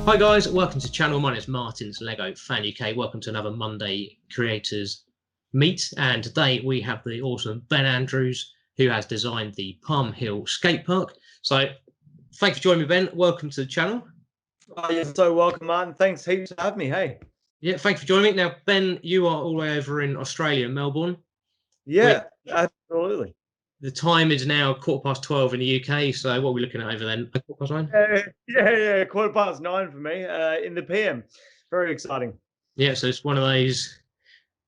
Hi guys, welcome to the channel. My name is Martin's Lego Fan UK. Welcome to another Monday Creators Meet. And today we have the awesome Ben Andrews, who has designed the Palm Hill Skate Park. So thanks for joining me, Ben. Welcome to the channel. Oh, you're so welcome, Martin. Thanks heaps for having me. Hey. Yeah, thanks for joining me. Now, Ben, you are all the way over in Australia, Melbourne. Yeah, absolutely. The time is now 12:15 in the UK. So what are we looking at over then? 9:15? Yeah. 9:15 for me in the PM. Very exciting. Yeah, so it's one of those,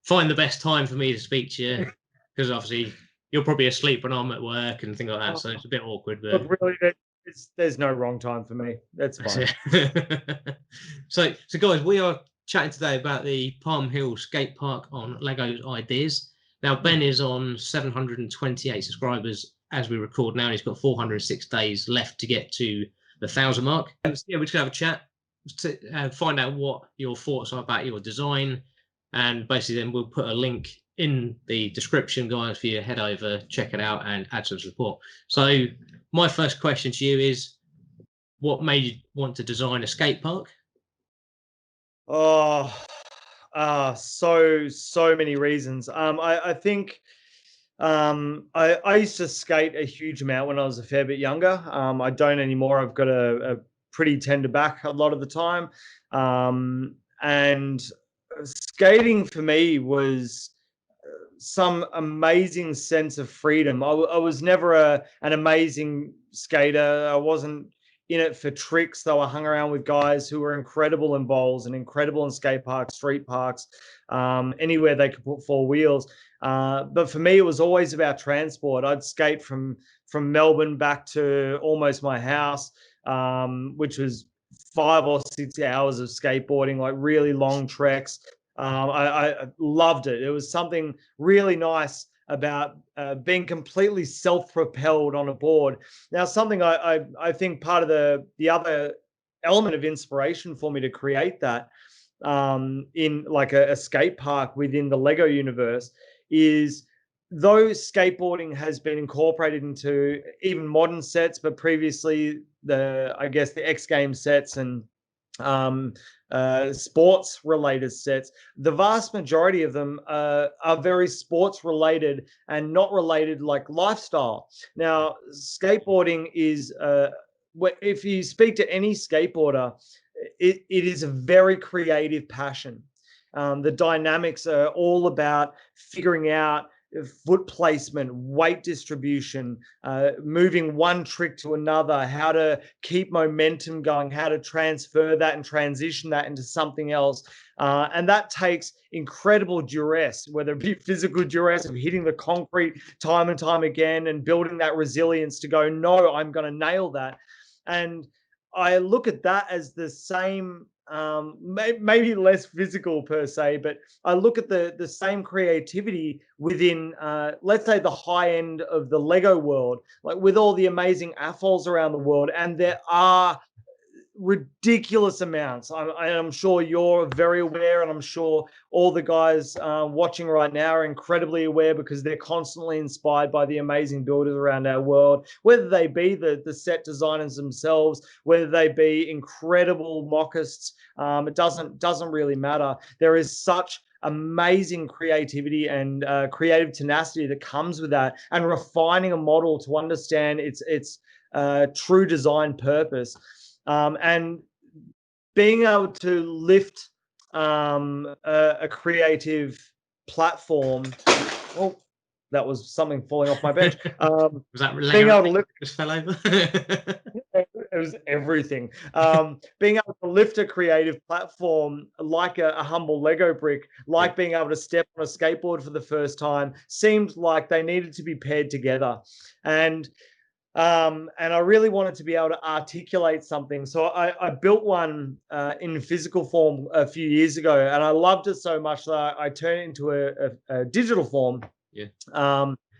find the best time for me to speak to you, because obviously you're probably asleep when I'm at work and things like that, so it's a bit awkward. But Look, really, there's no wrong time for me. That's fine. So guys, we are chatting today about the Palm Hill Skate Park on Lego's Ideas. Now, Ben is on 728 subscribers as we record now, and he's got 406 days left to get to the 1,000 mark. And yeah, we're just going to have a chat to find out what your thoughts are about your design, and basically then we'll put a link in the description, guys, for you to head over, check it out, and add some support. So my first question to you is, what made you want to design a skate park? So many reasons. I think I used to skate a huge amount when I was a fair bit younger. I don't anymore. I've got a pretty tender back a lot of the time. And skating for me was some amazing sense of freedom. I was never an amazing skater. I wasn't in it for tricks, though. I hung around with guys who were incredible in bowls and incredible in skate parks, street parks, anywhere they could put four wheels. But for me, it was always about transport. I'd skate from Melbourne back to almost my house, which was 5 or 6 hours of skateboarding, like really long treks. I loved it. It was something really nice about being completely self-propelled on a board. Now, something I think part of the other element of inspiration for me to create that in like a skate park within the Lego universe is, though skateboarding has been incorporated into even modern sets, but previously the X Games sets and sports related sets, the vast majority of them are very sports related and not related like lifestyle. Now, skateboarding is, if you speak to any skateboarder, it is a very creative passion. The dynamics are all about figuring out foot placement, weight distribution, moving one trick to another, how to keep momentum going, how to transfer that and transition that into something else. And that takes incredible duress, whether it be physical duress of hitting the concrete time and time again and building that resilience to go, no, I'm going to nail that. And I look at that as the same, maybe less physical per se, but I look at the same creativity within, let's say, the high end of the Lego world, like with all the amazing AFOLs around the world. And there are ridiculous amounts. I'm sure you're very aware, and I'm sure all the guys watching right now are incredibly aware, because they're constantly inspired by the amazing builders around our world, whether they be the set designers themselves, whether they be incredible mockists. It doesn't really matter. There is such amazing creativity and creative tenacity that comes with that, and refining a model to understand its true design purpose. And being able to lift a creative platform. Oh, that was something falling off my bench. Was that being able to lift, just fell over? it was everything. Being able to lift a creative platform like a humble Lego brick, like being able to step on a skateboard for the first time, seemed like they needed to be paired together. And I really wanted to be able to articulate something. So I built one in physical form a few years ago, and I loved it so much that I turned it into a digital form. Yeah.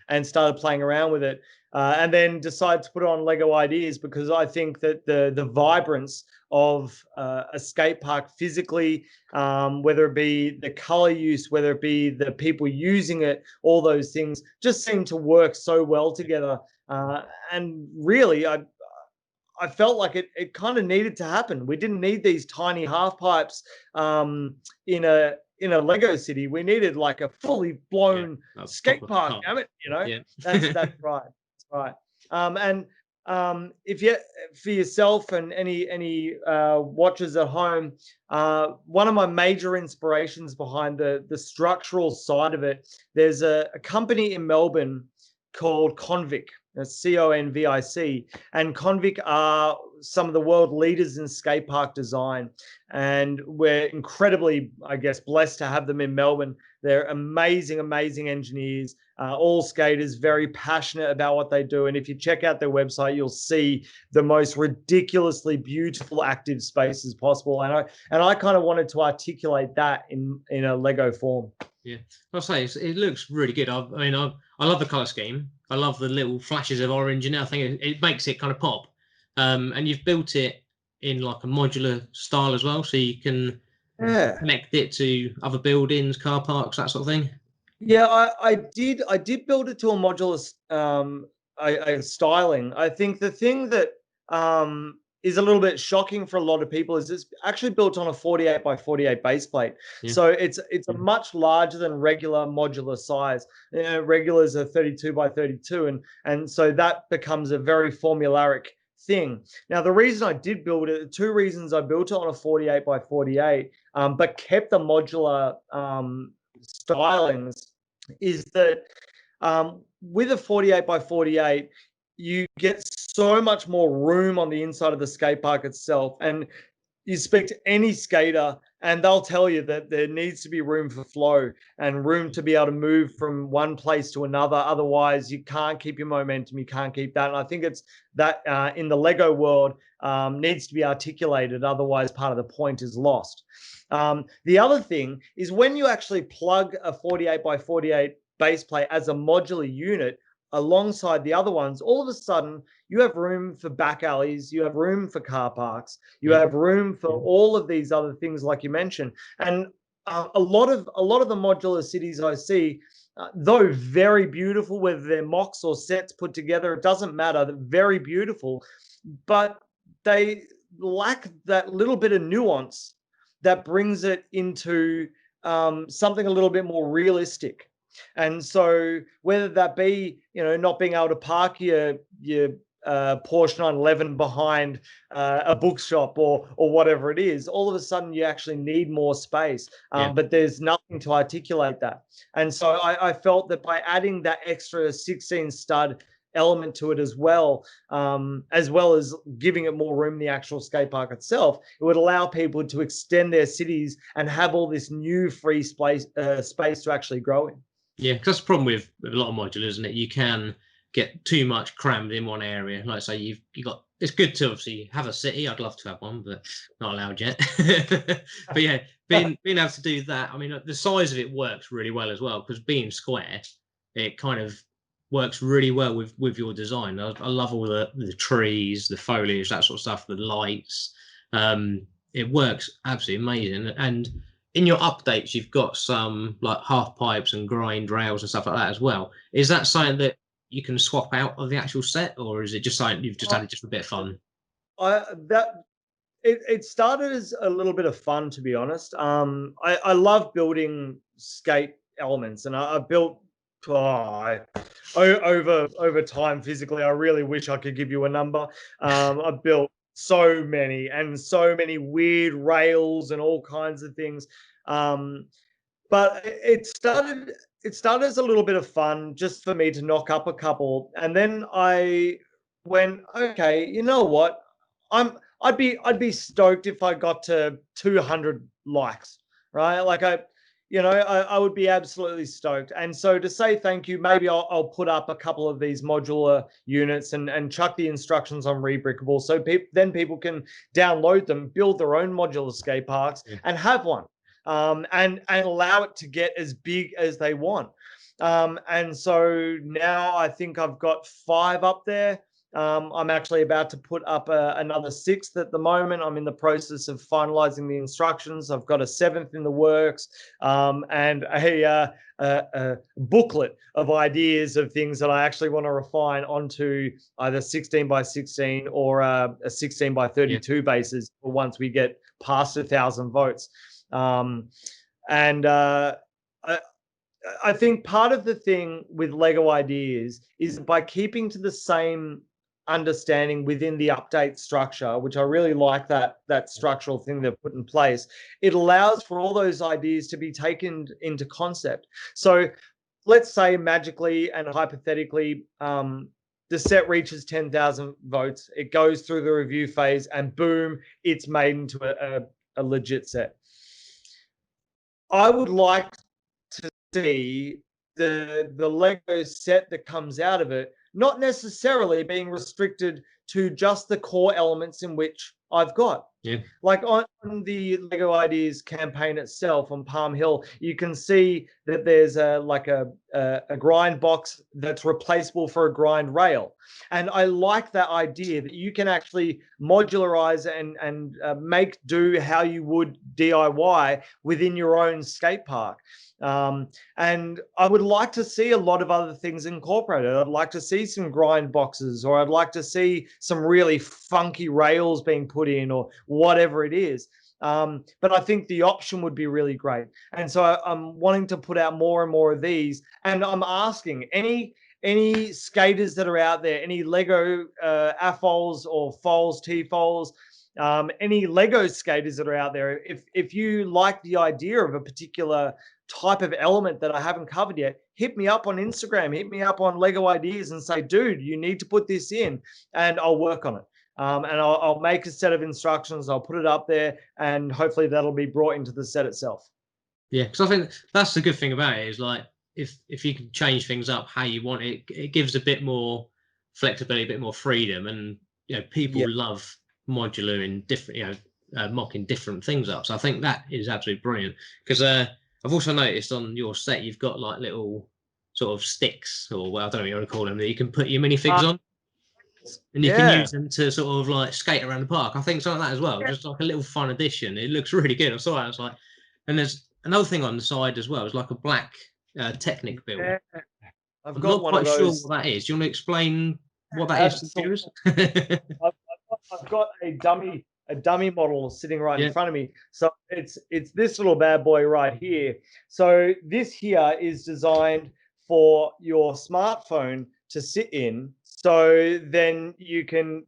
And started playing around with it, and then decided to put it on Lego Ideas, because I think that the vibrance of a skate park physically, whether it be the color use, whether it be the people using it, all those things just seem to work so well together. And really, I felt like it kind of needed to happen. We didn't need these tiny half pipes in a Lego city. We needed like a fully Yeah, blown a skate proper park. park. Damn it, Yeah. that's right. That's right. And if you for yourself and any watchers at home, one of my major inspirations behind the structural side of it, there's a company in Melbourne called Convic. That's Convic, and Convic are some of the world leaders in skate park design, and we're incredibly, I guess, blessed to have them in Melbourne. They're amazing, amazing engineers, all skaters, very passionate about what they do. And if you check out their website, you'll see the most ridiculously beautiful active spaces possible. And I kind of wanted to articulate that in a Lego form. Yeah, I'll say it looks really good. I mean, I love the color scheme. I love the little flashes of orange, and I think it makes it kind of pop. And you've built it in like a modular style as well, so you can connect it to other buildings, car parks, that sort of thing. Yeah, I did build it to a modular styling. I think the thing that is a little bit shocking for a lot of people is it's actually built on a 48 by 48 base plate. Yeah. So it's a much larger than regular modular size. Regulars are 32 by 32, and so that becomes a very formulaic thing. Now, the reason I did build it, two reasons I built it on a 48 by 48, but kept the modular stylings, is that with a 48 by 48, you get so much more room on the inside of the skate park itself. And you speak to any skater and they'll tell you that there needs to be room for flow and room to be able to move from one place to another. Otherwise, you can't keep your momentum. You can't keep that. And I think it's that in the Lego world needs to be articulated. Otherwise, part of the point is lost. The other thing is when you actually plug a 48 by 48 base plate as a modular unit alongside the other ones, all of a sudden you have room for back alleys, you have room for car parks, you have room for all of these other things like you mentioned. And a lot of the modular cities I see, though very beautiful, whether they're mocks or sets put together, it doesn't matter, they're very beautiful, but they lack that little bit of nuance that brings it into something a little bit more realistic. And so whether that be, not being able to park your Porsche 911 behind a bookshop or whatever it is, all of a sudden you actually need more space. But there's nothing to articulate that. And so I felt that by adding that extra 16 stud element to it as well as giving it more room in the actual skate park itself, it would allow people to extend their cities and have all this new free space to actually grow in. Yeah, because that's the problem with a lot of modulars, isn't it? You can get too much crammed in one area. Like say you got, it's good to obviously have a city. I'd love to have one, but not allowed yet. But yeah, being able to do that, I mean, the size of it works really well as well, because being square, it kind of works really well with your design. I love all the trees, the foliage, that sort of stuff, the lights. It works absolutely amazing. And in your updates, you've got some like half pipes and grind rails and stuff like that as well. Is that something that you can swap out of the actual set, or is it just something you've just added just for a bit of fun? It started as a little bit of fun, to be honest. I love building skate elements, and I built over time physically. I really wish I could give you a number. I built so many weird rails and all kinds of things. But it started as a little bit of fun just for me to knock up a couple. And then I went, okay, you know what? I'd be stoked if I got to 200 likes, right? Like I would be absolutely stoked. And so to say thank you, maybe I'll put up a couple of these modular units and chuck the instructions on Rebrickable, so then people can download them, build their own modular skate parks, and have one, and allow it to get as big as they want. And so now I think I've got 5 up there. I'm actually about to put up another sixth at the moment. I'm in the process of finalizing the instructions. I've got a seventh in the works, and a booklet of ideas of things that I actually want to refine onto either 16 by 16 or a 16 by 32 basis once we get past 1,000 votes. And I think part of the thing with Lego Ideas is by keeping to the same understanding within the update structure, which I really like that structural thing they've put in place. It allows for all those ideas to be taken into concept. So let's say magically and hypothetically, the set reaches 10,000 votes. It goes through the review phase, and boom, it's made into a legit set. I would like to see the Lego set that comes out of it not necessarily being restricted to just the core elements in which I've got. Yeah. Like on the Lego Ideas campaign itself on Palm Hill, you can see that there's a grind box that's replaceable for a grind rail. And I like that idea that you can actually modularize and make do how you would DIY within your own skate park. And I would like to see a lot of other things incorporated. I'd like to see some grind boxes, or I'd like to see some really funky rails being put in, or whatever it is. But I think the option would be really great. And so I'm wanting to put out more and more of these. And I'm asking any skaters that are out there, any Lego AFOLs or FOLs, T-FOLs, any Lego skaters that are out there, if you like the idea of a particular type of element that I haven't covered yet, hit me up on Instagram, hit me up on Lego Ideas and say, dude, you need to put this in, and I'll work on it. And I'll make a set of instructions, I'll put it up there, and hopefully that'll be brought into the set itself. Yeah, because I think that's the good thing about it, is like if you can change things up how you want it, it gives a bit more flexibility, a bit more freedom, and people love modular in different, mocking different things up. So I think that is absolutely brilliant, because I've also noticed on your set you've got like little sort of sticks, or I don't know what you want to call them, that you can put your minifigs on, and you can use them to sort of like skate around the park. I think something like that as well, just like a little fun addition. It looks really good. I saw it. I was like, and there's another thing on the side as well. It's like a black Technic build. I've I'm got not one quite of sure those. what that is. Do you want to explain what that is to the viewers? I've got a dummy model sitting right in front of me. So it's this little bad boy right here. So this here is designed for your smartphone to sit in. So then you can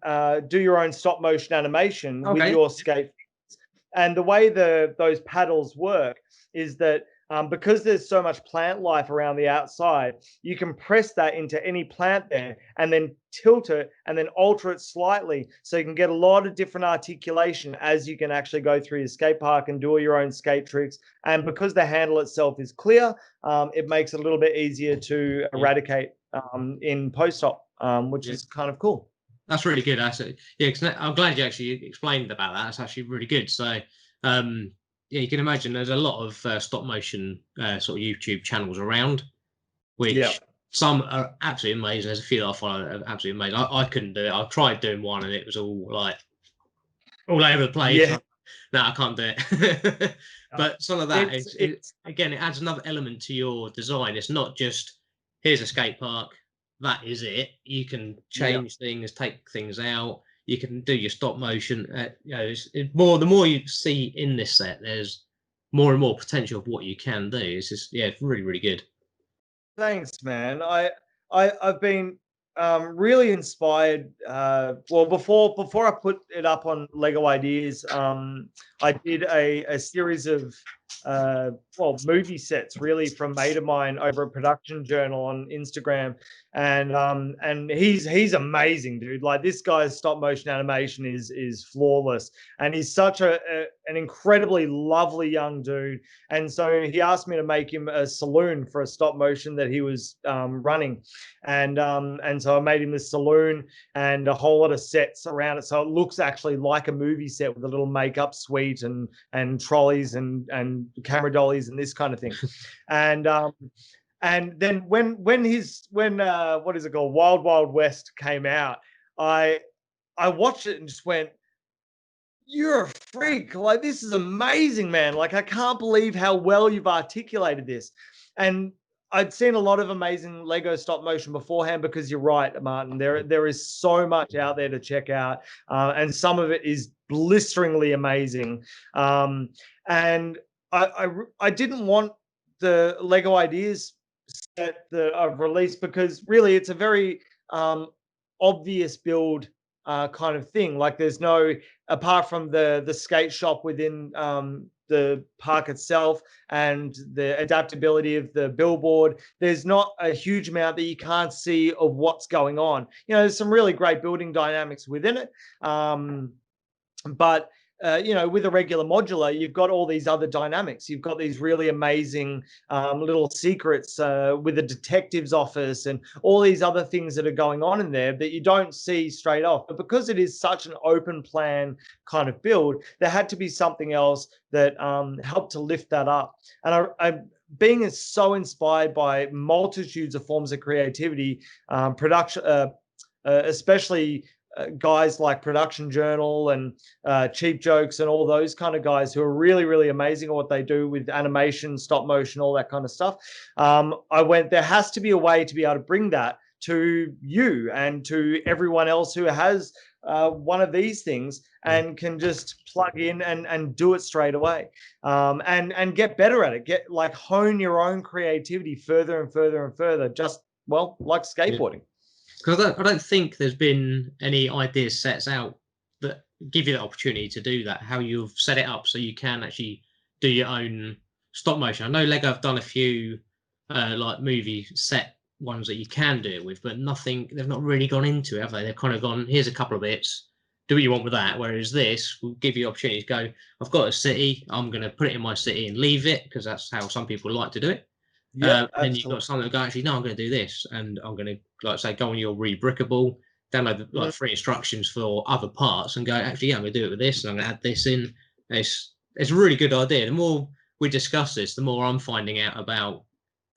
do your own stop motion animation with your skate. And the way those paddles work is that because there's so much plant life around the outside, you can press that into any plant there and then tilt it and then alter it slightly, so you can get a lot of different articulation as you can actually go through your skate park and do all your own skate tricks. And because the handle itself is clear, it makes it a little bit easier to eradicate in post-op, which is kind of cool. That's really good. Actually, I'm glad you actually explained about that. That's actually really good. So, you can imagine there's a lot of stop motion sort of YouTube channels around, which some are absolutely amazing. There's a few that I follow that are absolutely amazing. I couldn't do it. I tried doing one, and it was all like all over the place. Yeah. No, I can't do it. But some of that again, it adds another element to your design. It's not just here's a skate park. That is it. You can change things, take things out. You can do your stop motion. The more you see in this set, there's more and more potential of what you can do. It's just, it's really, really good. Thanks, man. I've been really inspired. Well, before I put it up on Lego Ideas, I did a series of movie sets really from a mate of mine over at Production Journal on Instagram, and he's amazing, dude. Like, this guy's stop motion animation is flawless, and he's such an incredibly lovely young dude. And so he asked me to make him a saloon for a stop motion that he was running, and so I made him this saloon and a whole lot of sets around it, so it looks actually like a movie set with a little makeup suite and trolleys and camera dollies and this kind of thing. And then when what is it called, Wild Wild West came out, I watched it and just went, "You're a freak! Like, this is amazing, man! Like, I can't believe how well you've articulated this." And I'd seen a lot of amazing Lego stop motion beforehand, because you're right, Martin. There is so much out there to check out, and some of it is blisteringly amazing. And I didn't want the Lego Ideas set that I've released, because really it's a very obvious build kind of thing. Like, there's no, apart from the skate shop within the park itself and the adaptability of the billboard, there's not a huge amount that you can't see of what's going on. You know, there's some really great building dynamics within it. But you know, with a regular modular, you've got all these other dynamics. You've got these really amazing little secrets with the detective's office and all these other things that are going on in there that you don't see straight off. But because it is such an open plan kind of build, there had to be something else that helped to lift that up. And being so inspired by multitudes of forms of creativity, production, especially guys like Production Journal and Cheap Jokes and all those kind of guys who are really, really amazing at what they do with animation, stop motion, all that kind of stuff. I went, there has to be a way to be able to bring that to you and to everyone else who has one of these things and can just plug in and do it straight away, and get better at it, get like hone your own creativity further and further and further, just, well, like skateboarding. Because I don't think there's been any ideas sets out that give you the opportunity to do that, how you've set it up so you can actually do your own stop motion. I know Lego have done a few like movie set ones that you can do it with, but nothing, they've not really gone into it, have they? They've kind of gone, here's a couple of bits, do what you want with that. Whereas this will give you the opportunity to go, I've got a city, I'm going to put it in my city and leave it, because that's how some people like to do it. Yeah, then you've got someone that go, actually, no, I'm going to do this, and I'm going to, like, say, go on your Rebrickable, download like 3 instructions for other parts, and go, actually, yeah, I'm going to do it with this, and I'm going to add this in. It's a really good idea. The more we discuss this, the more I'm finding out about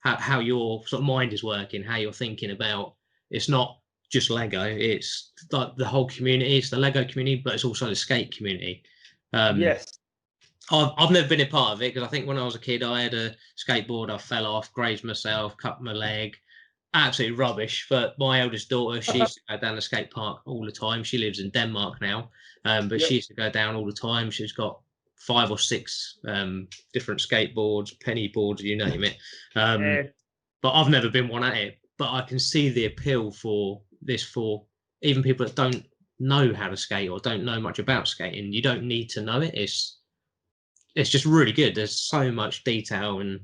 how your sort of mind is working, how you're thinking about. It's not just Lego; it's like the whole community. It's the Lego community, but it's also the skate community. Yes. I've never been a part of it, because I think when I was a kid, I had a skateboard, I fell off, grazed myself, cut my leg. Absolutely rubbish. But my eldest daughter, she used to go down the skate park all the time. She lives in Denmark now, but she used to go down all the time. She's got 5 or 6 different skateboards, penny boards, you name it. But I've never been one at it. But I can see the appeal for this for even people that don't know how to skate or don't know much about skating. You don't need to know it. It's just really good. There's so much detail, and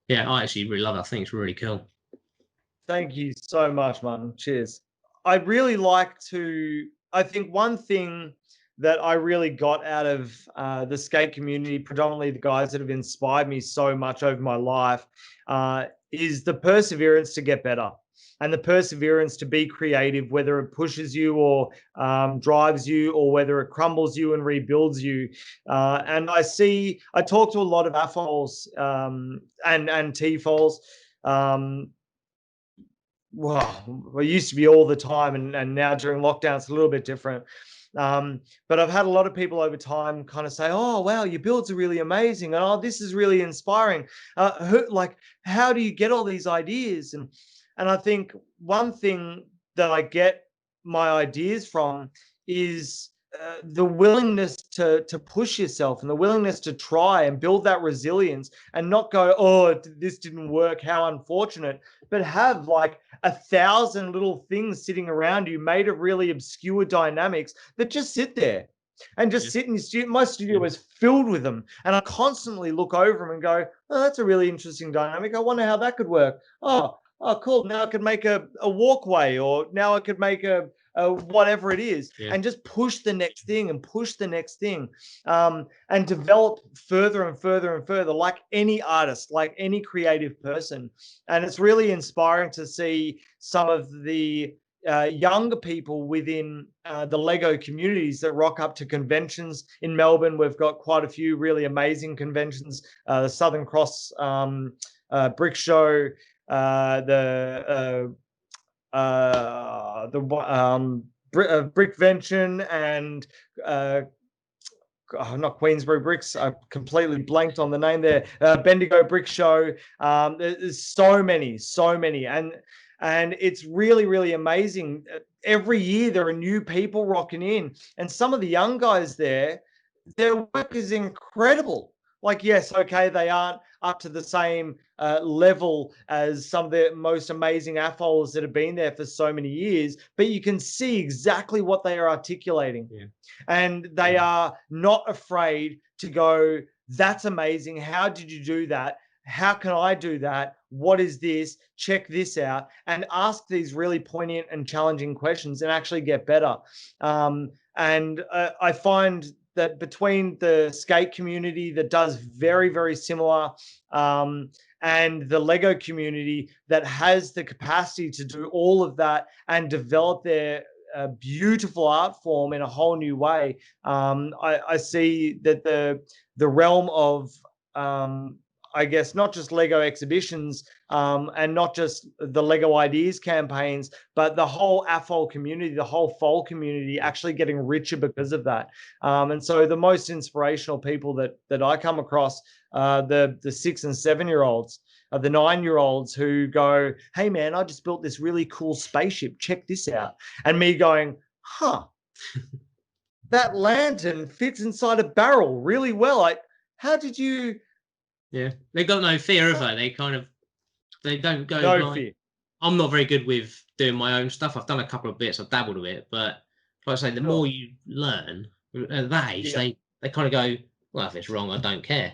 yeah, I actually really love it. I think it's really cool. Thank you so much, Martin. Cheers. I'd really like to, I think one thing that I really got out of the skate community, predominantly the guys that have inspired me so much over my life, is the perseverance to get better. And the perseverance to be creative, whether it pushes you or drives you, or whether it crumbles you and rebuilds you. And I talk to a lot of AFOLs and TFOLs. Well, it used to be all the time, and now during lockdown, it's a little bit different. But I've had a lot of people over time kind of say, "Oh, wow, your builds are really amazing," and "Oh, this is really inspiring." How do you get all these ideas? And I think one thing that I get my ideas from is the willingness to push yourself, and the willingness to try and build that resilience, and not go, "Oh, this didn't work, how unfortunate," but have like 1,000 little things sitting around you made of really obscure dynamics that just sit there and just sit in your studio. My studio is filled with them, and I constantly look over them and go, "Oh, that's a really interesting dynamic. I wonder how that could work. Oh, cool. Now I could make a walkway, or now I could make a whatever it is," and just push the next thing and push the next thing, and develop further and further and further, like any artist, like any creative person. And it's really inspiring to see some of the younger people within the Lego communities that rock up to conventions in Melbourne. We've got quite a few really amazing conventions, the Southern Cross Brick Show, the Brickvention and not Queensbury Bricks. I completely blanked on the name there. Bendigo Brick Show. There's so many, and it's really, really amazing. Every year there are new people rocking in, and some of the young guys there, their work is incredible. Like, yes, okay, they aren't up to the same level as some of the most amazing AFOLs that have been there for so many years, but you can see exactly what they are articulating. Yeah. And they are not afraid to go, that's amazing. How did you do that? How can I do that? What is this? Check this out, and ask these really poignant and challenging questions and actually get better. And I find that between the skate community that does very, very similar, and the Lego community that has the capacity to do all of that and develop their beautiful art form in a whole new way. I see that the realm of I guess not just Lego exhibitions and not just the Lego Ideas campaigns, but the whole AFOL community, the whole FOL community actually getting richer because of that. And so the most inspirational people that I come across, the 6 and 7 year olds, the 9-year-olds who go, hey man, I just built this really cool spaceship. Check this out. And me going, huh, that lantern fits inside a barrel really well. Like, how did you? Yeah, they got no fear of it. They don't go. No like, fear. I'm not very good with doing my own stuff. I've done a couple of bits. I've dabbled a bit, but like I say, the more you learn at that age, they kind of go, well, if it's wrong, I don't care.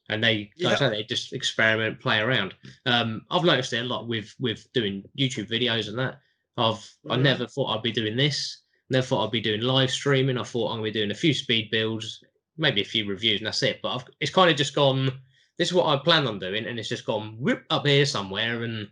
And they, like I say, they just experiment, play around. I've noticed it a lot with doing YouTube videos and that. I never thought I'd be doing this. Never thought I'd be doing live streaming. I thought I'm going to be doing a few speed builds, maybe a few reviews, and that's it. But it's kind of just gone. This is what I plan on doing, and it's just gone whip up here somewhere. And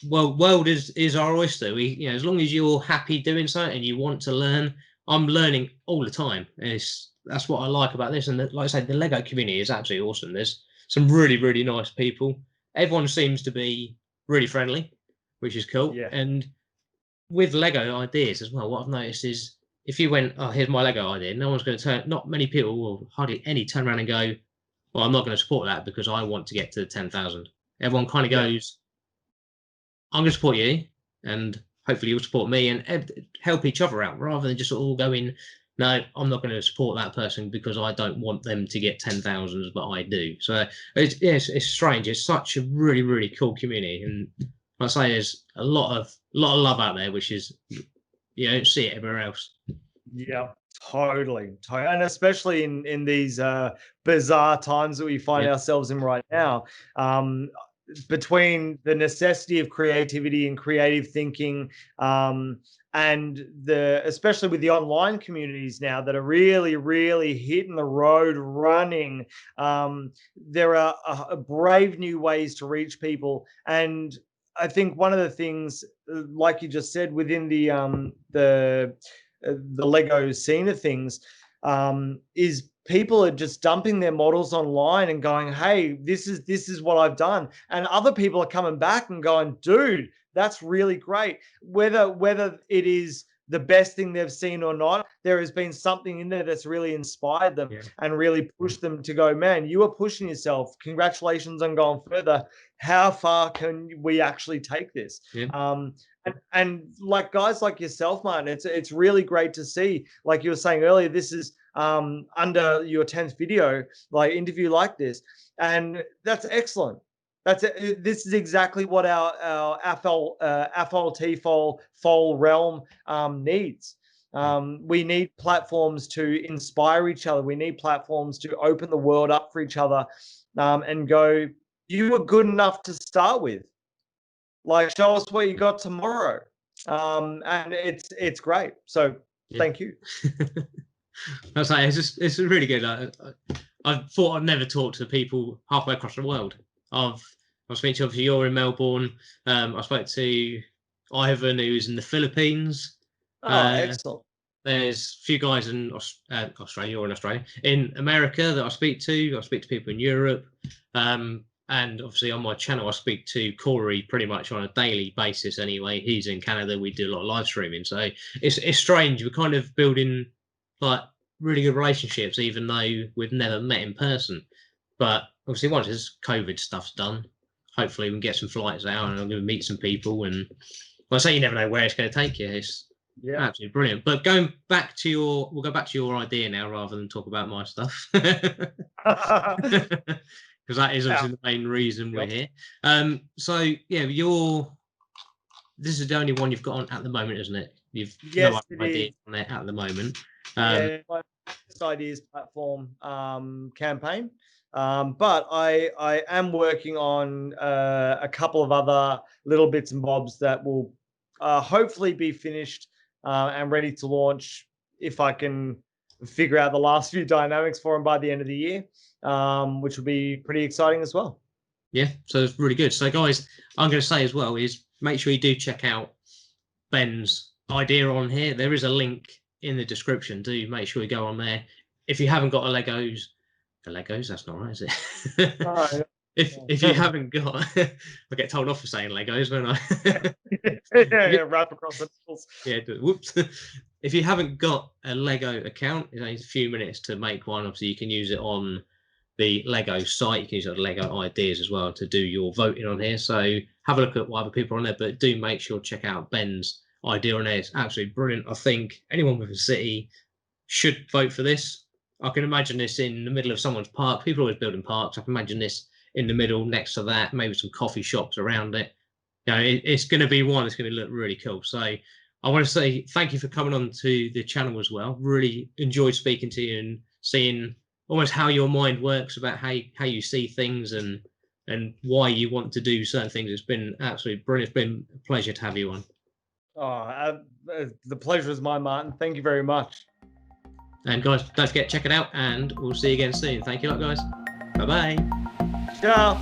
world is our oyster. As long as you're happy doing something and you want to learn, I'm learning all the time, and that's what I like about this. And like I say, the Lego community is absolutely awesome. There's some really, really nice people. Everyone seems to be really friendly, which is cool. Yeah. And with Lego ideas as well, what I've noticed is if you went, oh, here's my Lego idea, no one's going to turn. Not many people will, hardly any, turn around and go, well, I'm not going to support that because I want to get to 10,000. Everyone kind of goes, I'm going to support you, and hopefully you'll support me, and help each other out, rather than just all going, no, I'm not going to support that person because I don't want them to get 10,000, but I do. So it's strange. It's such a really, really cool community, and I say there's a lot of love out there, which is you don't see it everywhere else. Yeah, totally. And especially in these bizarre times that we find ourselves in right now, between the necessity of creativity and creative thinking, and especially with the online communities now that are really, really hitting the road running, there are brave new ways to reach people. And I think one of the things, like you just said, within the Lego scene of things, is people are just dumping their models online and going, hey, this is what I've done. And other people are coming back and going, dude, that's really great. Whether it is the best thing they've seen or not, there has been something in there that's really inspired them and really pushed them to go, man, you are pushing yourself. Congratulations on going further. How far can we actually take this? And like guys like yourself, Martin, it's really great to see. Like you were saying earlier, this is under your 10th video, like interview like this, and that's excellent. This is exactly what our AFOL, TFOL, FOL realm needs. We need platforms to inspire each other. We need platforms to open the world up for each other, and go, you were good enough to start with. Like, show us what you got tomorrow. And it's great. So thank you. That's like, it's really good. I thought I'd never talk to people halfway across the world. I was speaking to, obviously, you're in Melbourne. I spoke to Ivan, who's in the Philippines. Excellent. There's a few guys in Australia, you're in Australia, in America that I speak to. I speak to people in Europe. And obviously on my channel, I speak to Corey pretty much on a daily basis anyway. He's in Canada. We do a lot of live streaming. So it's strange. We're kind of building like really good relationships, even though we've never met in person. But obviously once this COVID stuff's done, hopefully we can get some flights out and I'm going to meet some people. And well, I say you never know where it's going to take you. It's absolutely brilliant. But we'll go back to your idea now rather than talk about my stuff. Because that is obviously the main reason we're here. So yeah, this is the only one you've got on at the moment, isn't it? You've no idea on it at the moment. My ideas platform campaign. But I am working on a couple of other little bits and bobs that will hopefully be finished and ready to launch if I can figure out the last few dynamics for them by the end of the year, which will be pretty exciting as well. Yeah, so it's really good. So guys, I'm going to say as well is make sure you do check out Ben's idea on here. There is a link in the description. Do make sure you go on there. If you haven't got a Legos, that's not right, is it? If you haven't got, I get told off for saying Legos, when I wrap across the nipples. Yeah, whoops. If you haven't got a Lego account, it takes a few minutes to make one. Obviously, you can use it on the Lego site. You can use it on Lego Ideas as well to do your voting on here. So have a look at what other people are on there, but do make sure to check out Ben's idea on there. It's absolutely brilliant. I think anyone with a city should vote for this. I can imagine this in the middle of someone's park. People are always building parks. I can imagine this in the middle next to that, maybe some coffee shops around it. It's going to be one that's going to look really cool. So I want to say thank you for coming on to the channel as well. Really enjoyed speaking to you and seeing almost how your mind works about how you see things and why you want to do certain things. It's been absolutely brilliant. It's been a pleasure to have you on. Oh, the pleasure is mine, Martin. Thank you very much. And guys, don't forget, check it out, and we'll see you again soon. Thank you a lot, guys. Bye-bye. Ciao.